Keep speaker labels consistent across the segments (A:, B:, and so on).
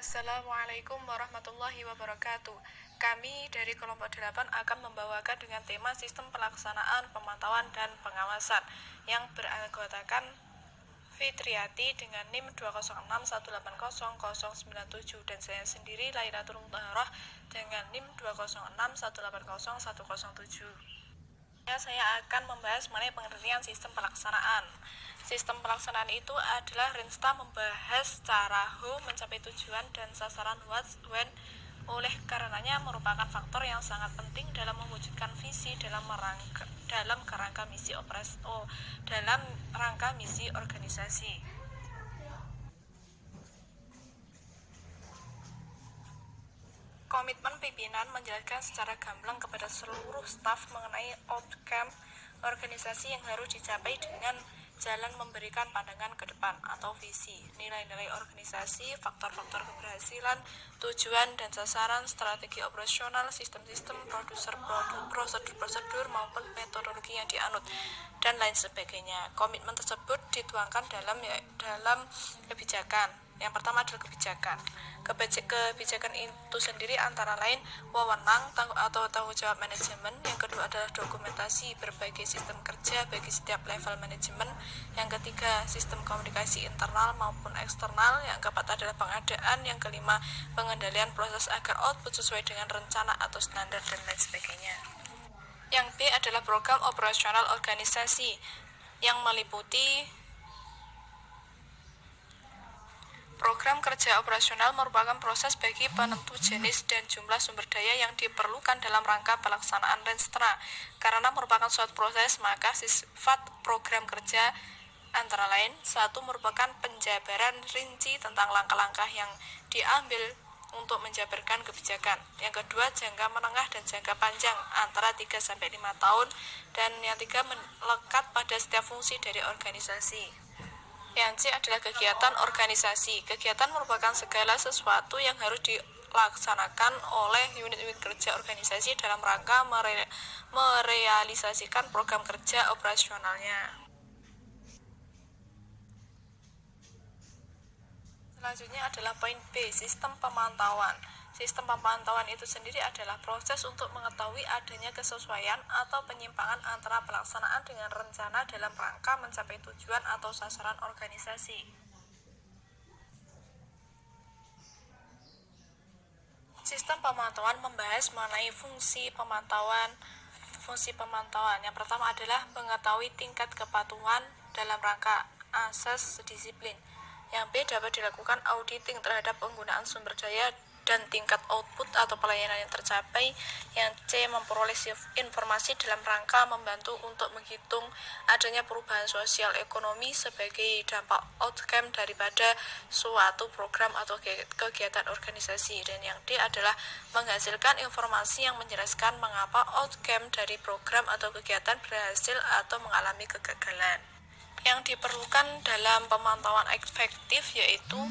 A: Assalamualaikum warahmatullahi wabarakatuh. Kami dari kelompok 8 akan membawakan dengan tema sistem pelaksanaan, pemantauan, dan pengawasan yang beranggotakan Fitriati dengan NIM 206180097 dan saya sendiri Lailatul Mutahharah dengan NIM 206180107. Saya akan membahas mengenai pengertian sistem pelaksanaan. Sistem pelaksanaan itu adalah rinsta membahas cara how mencapai tujuan dan sasaran what when, oleh karenanya merupakan faktor yang sangat penting dalam mewujudkan visi dalam rangka misi organisasi. Komitmen pimpinan menjelaskan secara gamblang kepada seluruh staf mengenai outcome organisasi yang harus dicapai dengan jalan memberikan pandangan ke depan atau visi, nilai-nilai organisasi, faktor-faktor keberhasilan, tujuan dan sasaran, strategi operasional, sistem-sistem, prosedur-prosedur maupun metodologi yang dianut dan lain sebagainya. Komitmen tersebut dituangkan dalam kebijakan. Yang pertama adalah kebijakan. Kebijakan itu sendiri antara lain wewenang atau tanggung jawab manajemen. Yang kedua adalah dokumentasi berbagai sistem kerja bagi setiap level manajemen. Yang ketiga, sistem komunikasi internal maupun eksternal. Yang keempat adalah pengadaan. Yang kelima, pengendalian proses agar output sesuai dengan rencana atau standar dan lain sebagainya. Yang B adalah program operasional organisasi yang meliputi program kerja operasional merupakan proses bagi penentu jenis dan jumlah sumber daya yang diperlukan dalam rangka pelaksanaan renstra. Karena merupakan suatu proses, maka sifat program kerja antara lain: 1. Merupakan penjabaran rinci tentang langkah-langkah yang diambil untuk menjabarkan kebijakan. Yang kedua, jangka menengah dan jangka panjang antara 3-5 tahun. Dan yang tiga, melekat pada setiap fungsi dari organisasi. Yang C adalah kegiatan organisasi. Kegiatan merupakan segala sesuatu yang harus dilaksanakan oleh unit-unit kerja organisasi dalam rangka merealisasikan program kerja operasionalnya. Selanjutnya adalah poin B, sistem pemantauan. Sistem pemantauan itu sendiri adalah proses untuk mengetahui adanya kesesuaian atau penyimpangan antara pelaksanaan dengan rencana dalam rangka mencapai tujuan atau sasaran organisasi. Sistem pemantauan membahas mengenai fungsi pemantauan. Yang pertama adalah mengetahui tingkat kepatuhan dalam rangka asas disiplin. Yang B dapat dilakukan auditing terhadap penggunaan sumber daya dan tingkat output atau pelayanan yang tercapai. Yang C memperoleh informasi dalam rangka membantu untuk menghitung adanya perubahan sosial ekonomi sebagai dampak outcome daripada suatu program atau kegiatan organisasi. Dan yang D adalah menghasilkan informasi yang menjelaskan mengapa outcome dari program atau kegiatan berhasil atau mengalami kegagalan. Yang diperlukan dalam pemantauan efektif yaitu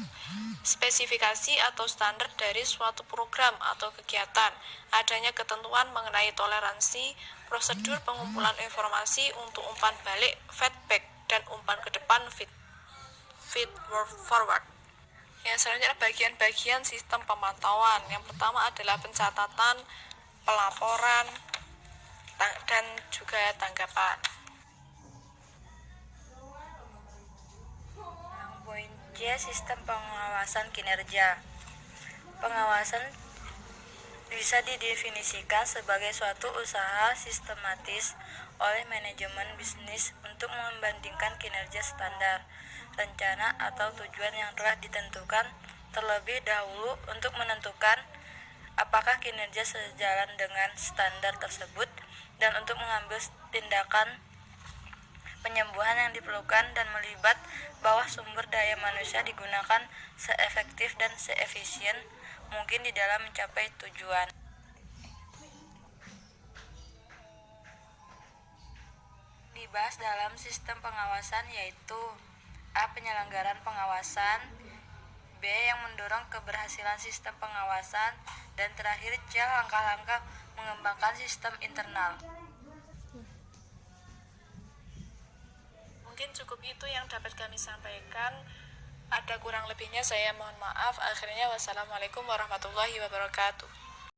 A: spesifikasi atau standar dari suatu program atau kegiatan, adanya ketentuan mengenai toleransi, prosedur pengumpulan informasi untuk umpan balik, feedback, dan umpan ke depan, feed forward. Yang selanjutnya adalah bagian-bagian sistem pemantauan. Yang pertama adalah pencatatan, pelaporan, dan juga tanggapan.
B: Poin C, sistem pengawasan kinerja. Pengawasan bisa didefinisikan sebagai suatu usaha sistematis oleh manajemen bisnis untuk membandingkan kinerja standar, rencana atau tujuan yang telah ditentukan terlebih dahulu untuk menentukan apakah kinerja sejalan dengan standar tersebut dan untuk mengambil tindakan penyembuhan yang diperlukan dan melibat bahwa sumber daya manusia digunakan seefektif dan seefisien mungkin di dalam mencapai tujuan. Dibahas dalam sistem pengawasan yaitu A. Penyelenggaraan pengawasan, B. Yang mendorong keberhasilan sistem pengawasan, dan terakhir C. Langkah-langkah mengembangkan sistem internal.
A: Mungkin cukup itu yang dapat kami sampaikan. Ada kurang lebihnya saya mohon maaf. Akhirnya wassalamualaikum warahmatullahi wabarakatuh.